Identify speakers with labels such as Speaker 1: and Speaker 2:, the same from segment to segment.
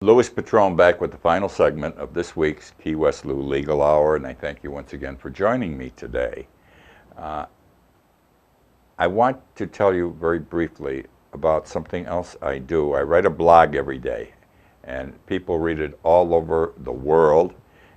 Speaker 1: Louis Patron back with the final segment of this week's Key West Lou Legal Hour, and I thank you once again for joining me today. I want to tell you very briefly about something else I do. I write a blog every day, and people read it all over the world,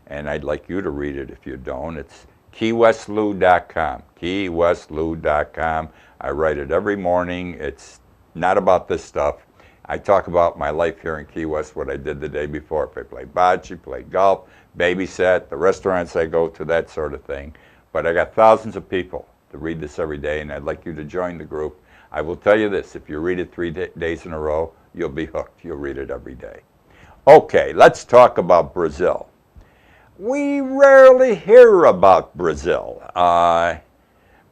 Speaker 1: and I'd like you to read it if you don't. It's keywestlou.com, keywestlou.com. I write it every morning. It's not about this stuff. I talk about my life here in Key West, what I did the day before. If I played bocce, played golf, babysat, the restaurants I go to, that sort of thing. But I got thousands of people to read this every day, and I'd like you to join the group. I will tell you this, if you read it 3 days in a row, you'll be hooked. You'll read it every day. Okay, let's talk about Brazil. We rarely hear about Brazil.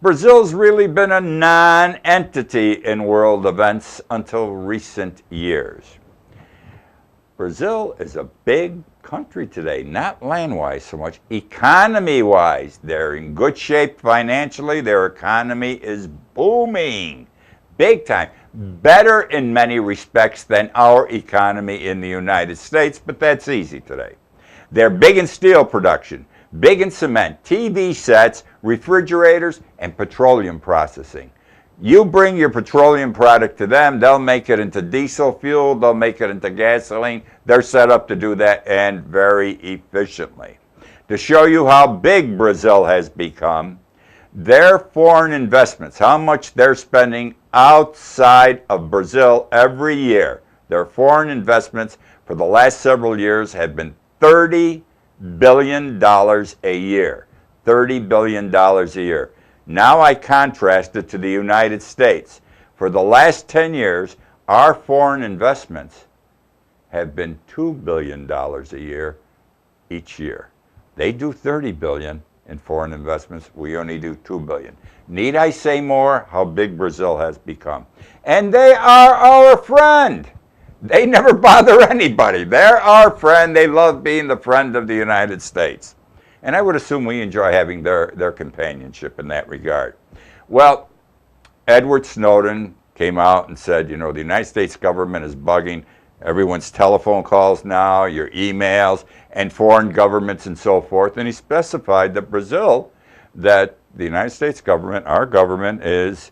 Speaker 1: Brazil's really been a non-entity in world events until recent years. Brazil is a big country today, not land-wise so much, economy-wise. They're in good shape financially. Their economy is booming, big time. Better in many respects than our economy in the United States, but that's easy today. They're big in steel production, big in cement, TV sets, refrigerators, and petroleum processing. You bring your petroleum product to them, they'll make it into diesel fuel, they'll make it into gasoline. They're set up to do that, and very efficiently. To show you how big Brazil has become, their foreign investments, how much they're spending outside of Brazil every year, their foreign investments for the last several years have been $30 billion a year. $30 billion a year. Now I contrast it to the United States. For the last 10 years, our foreign investments have been $2 billion a year each year. They do $30 billion in foreign investments. We only do $2 billion. Need I say more how big Brazil has become? And they are our friend. They never bother anybody. They're our friend. They love being the friend of the United States. And I would assume we enjoy having their companionship in that regard. Well, Edward Snowden came out and said, you know, the United States government is bugging everyone's telephone calls now, your emails, and foreign governments and so forth. And he specified that Brazil, that the United States government, our government, is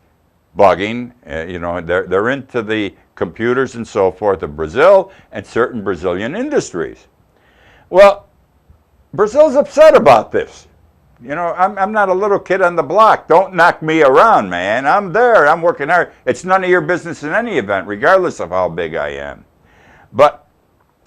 Speaker 1: bugging. You know, they're into the computers and so forth of Brazil and certain Brazilian industries. Well, Brazil's upset about this. You know, I'm not a little kid on the block. Don't knock me around, man. I'm there. I'm working hard. It's none of your business in any event, regardless of how big I am. But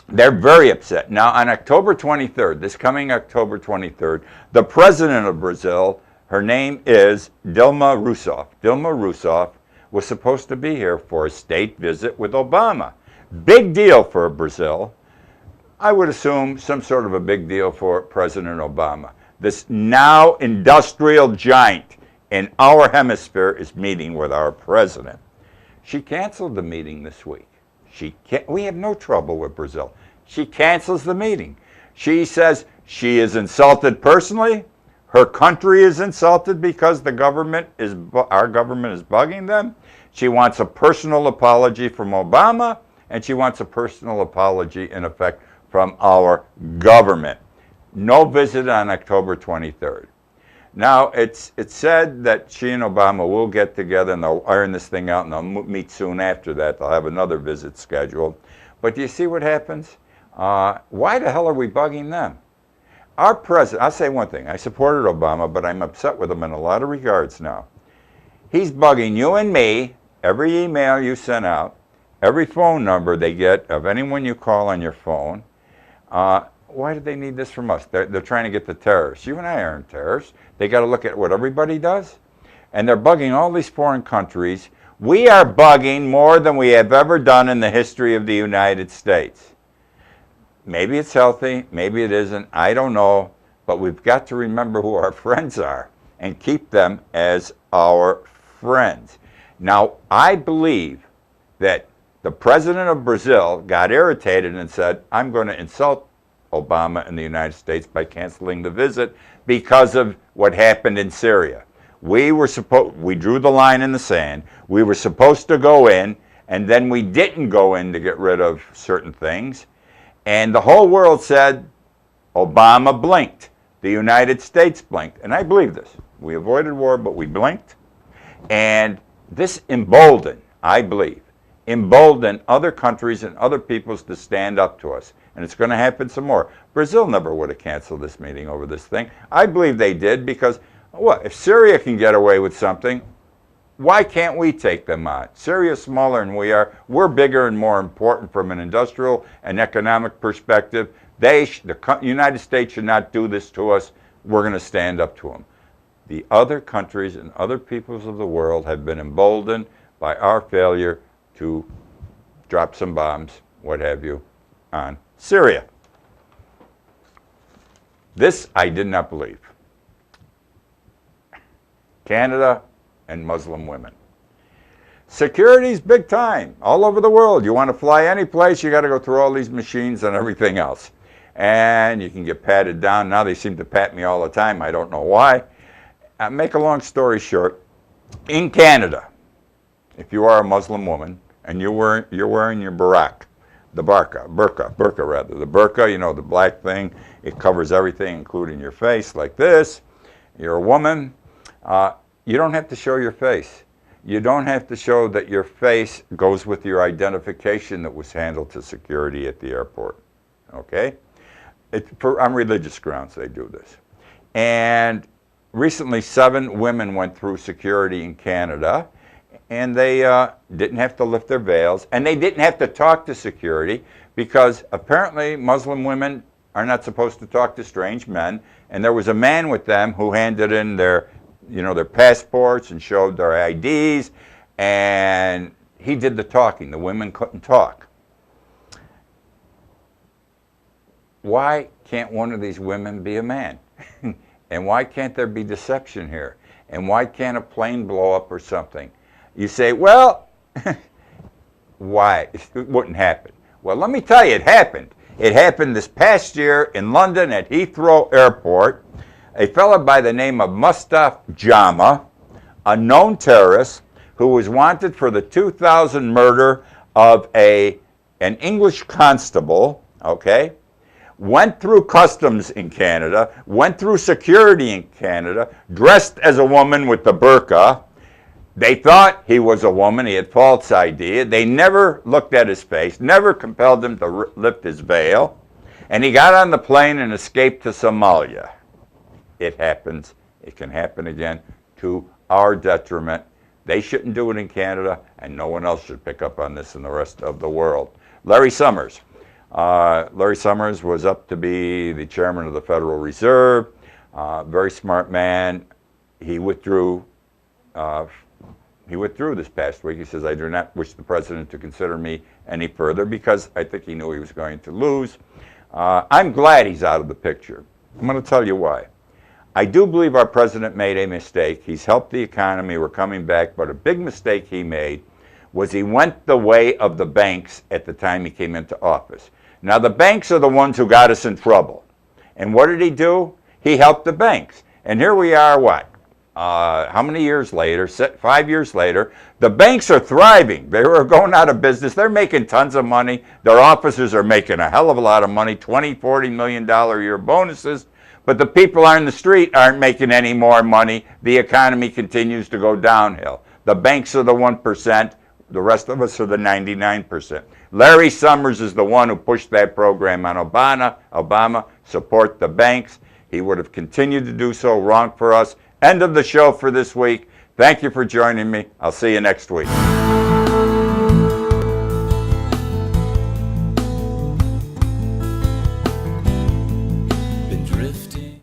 Speaker 1: they're very upset. Now, on October 23rd, this coming October 23rd, the president of Brazil, her name is Dilma Rousseff. Dilma Rousseff was supposed to be here for a state visit with Obama. Big deal for Brazil. I would assume some sort of a big deal for President Obama. This now industrial giant in our hemisphere is meeting with our president. She canceled the meeting this week. We have no trouble with Brazil. She cancels the meeting. She says she is insulted personally. Her country is insulted because our government is bugging them. She wants a personal apology from Obama, and she wants a personal apology, in effect, from our government. No visit on October 23rd. Now, it's said that she and Obama will get together and they'll iron this thing out, and they'll meet soon after that. They'll have another visit scheduled. But do you see what happens? Why the hell are we bugging them? Our president, I'll say one thing. I supported Obama, but I'm upset with him in a lot of regards now. He's bugging you and me, every email you send out, every phone number they get of anyone you call on your phone. Why do they need this from us? They're trying to get the terrorists. You and I aren't terrorists. They got to look at what everybody does. And they're bugging all these foreign countries. We are bugging more than we have ever done in the history of the United States. Maybe it's healthy, maybe it isn't, I don't know. But we've got to remember who our friends are and keep them as our friends. Now, I believe that the president of Brazil got irritated and said, I'm going to insult Obama in the United States by canceling the visit because of what happened in Syria. We drew the line in the sand. We were supposed to go in, and then we didn't go in to get rid of certain things. And the whole world said, Obama blinked. The United States blinked. And I believe this. We avoided war, but we blinked. And this emboldened, I believe, emboldened other countries and other peoples to stand up to us. And it's going to happen some more. Brazil never would have canceled this meeting over this thing. I believe they did because, what, if Syria can get away with something, why can't we take them on? Syria's smaller than we are. We're bigger and more important from an industrial and economic perspective. The United States should not do this to us. We're going to stand up to them. The other countries and other peoples of the world have been emboldened by our failure to drop some bombs, what have you, on Syria. This I did not believe. Canada and Muslim women. Security's big time all over the world. You want to fly any place, you got to go through all these machines and everything else. And you can get patted down. Now they seem to pat me all the time. I don't know why. Make a long story short, in Canada, if you are a Muslim woman and you're wearing your burqa, the burqa, you know, the black thing, it covers everything, including your face, like this. You're a woman. You don't have to show your face. You don't have to show that your face goes with your identification that was handled to security at the airport. Okay? On religious grounds they do this. And recently 7 women went through security in Canada, and they didn't have to lift their veils, and they didn't have to talk to security because apparently Muslim women are not supposed to talk to strange men, and there was a man with them who handed in their passports and showed their IDs, and he did the talking. The women couldn't talk. Why can't one of these women be a man? And why can't there be deception here? And why can't a plane blow up or something? You say, well, why? It wouldn't happen. Well, let me tell you, it happened. It happened this past year in London at Heathrow Airport. A fellow by the name of Mustapha Jama, a known terrorist who was wanted for the 2000 murder of an English constable, okay, went through customs in Canada, went through security in Canada, dressed as a woman with the burqa. They thought he was a woman. He had false ID. They never looked at his face, never compelled him to lift his veil. And he got on the plane and escaped to Somalia. It happens. It can happen again to our detriment. They shouldn't do it in Canada, and no one else should pick up on this in the rest of the world. Larry Summers. Larry Summers was up to be the chairman of the Federal Reserve. Very smart man. He withdrew this past week. He says, I do not wish the president to consider me any further because I think he knew he was going to lose. I'm glad he's out of the picture. I'm going to tell you why. I do believe our president made a mistake. He's helped the economy. We're coming back. But a big mistake he made was he went the way of the banks at the time he came into office. Now, the banks are the ones who got us in trouble. And what did he do? He helped the banks. And here we are, what? How many years later? 5 years later. The banks are thriving. They were going out of business. They're making tons of money. Their officers are making a hell of a lot of money, $20, $40 million a year bonuses. But the people on the street aren't making any more money. The economy continues to go downhill. The banks are the 1%. The rest of us are the 99%. Larry Summers is the one who pushed that program on Obama, support the banks. He would have continued to do so. Wrong for us. End of the show for this week. Thank you for joining me. I'll see you next week.